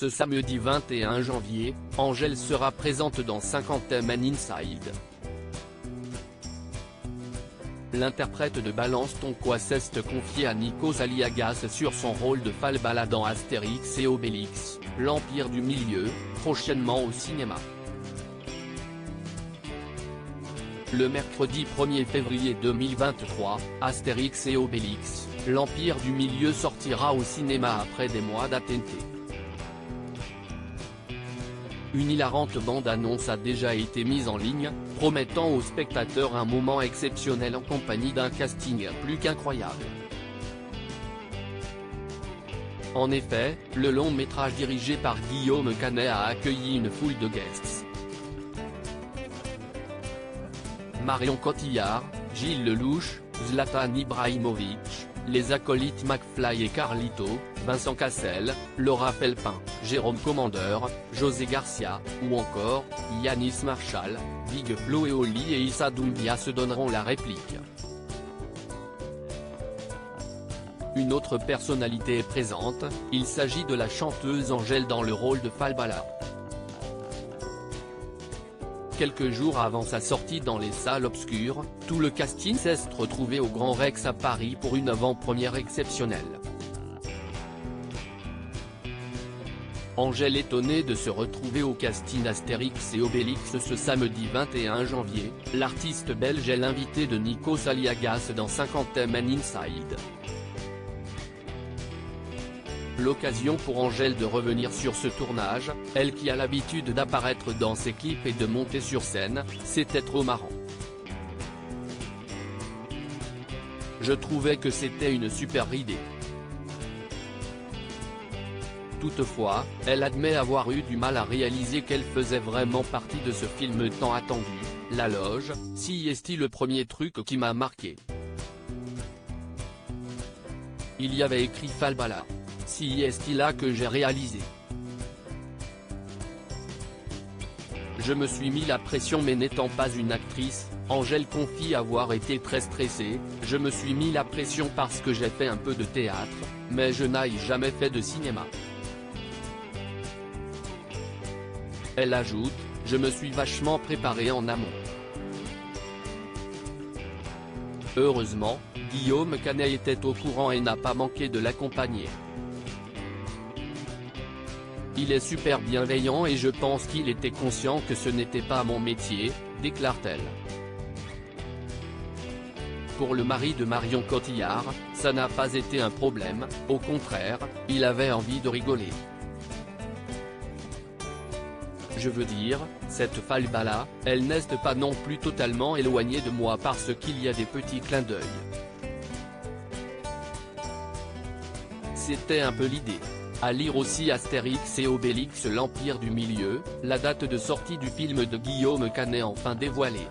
Ce samedi 21 janvier, Angèle sera présente dans 50 Man Inside. L'interprète de Balance ton quoi s'est confié à Nikos Aliagas sur son rôle de Falbala dans Astérix et Obélix, l'Empire du Milieu, prochainement au cinéma. Le mercredi 1er février 2023, Astérix et Obélix, l'Empire du Milieu sortira au cinéma après des mois d'attente. Une hilarante bande-annonce a déjà été mise en ligne, promettant aux spectateurs un moment exceptionnel en compagnie d'un casting plus qu'incroyable. En effet, le long-métrage dirigé par Guillaume Canet a accueilli une foule de guests. Marion Cotillard, Gilles Lelouch, Zlatan Ibrahimovic, les acolytes McFly et Carlito, Vincent Cassel, Laura Felpin, Jérôme Commandeur, José Garcia, ou encore, Yanis Marshall, Big Flo et Oli et Issa Doumbia se donneront la réplique. Une autre personnalité est présente, il s'agit de la chanteuse Angèle dans le rôle de Falbala. Quelques jours avant sa sortie dans les salles obscures, tout le casting s'est retrouvé au Grand Rex à Paris pour une avant-première exceptionnelle. Angèle étonnée de se retrouver au casting Astérix et Obélix ce samedi 21 janvier, l'artiste belge est l'invité de Nikos Aliagas dans 50 Man Inside. L'occasion pour Angèle de revenir sur ce tournage, elle qui a l'habitude d'apparaître dans ses clips et de monter sur scène, c'était trop marrant. Je trouvais que c'était une super idée. Toutefois, elle admet avoir eu du mal à réaliser qu'elle faisait vraiment partie de ce film tant attendu, La Loge, si est-il le premier truc qui m'a marqué. Il y avait écrit Falbala. Si est-il là que j'ai réalisé. Je me suis mis la pression mais n'étant pas une actrice, Angèle confie avoir été très stressée, je me suis mis la pression parce que j'ai fait un peu de théâtre, mais je n'ai jamais fait de cinéma. Elle ajoute, je me suis vachement préparée en amont. Heureusement, Guillaume Canet était au courant et n'a pas manqué de l'accompagner. Il est super bienveillant et je pense qu'il était conscient que ce n'était pas mon métier, déclare-t-elle. Pour le mari de Marion Cotillard, ça n'a pas été un problème, au contraire, il avait envie de rigoler. Je veux dire, cette Falbala, elle n'est pas non plus totalement éloignée de moi parce qu'il y a des petits clins d'œil. C'était un peu l'idée. À lire aussi Astérix et Obélix l'Empire du Milieu, la date de sortie du film de Guillaume Canet enfin dévoilée.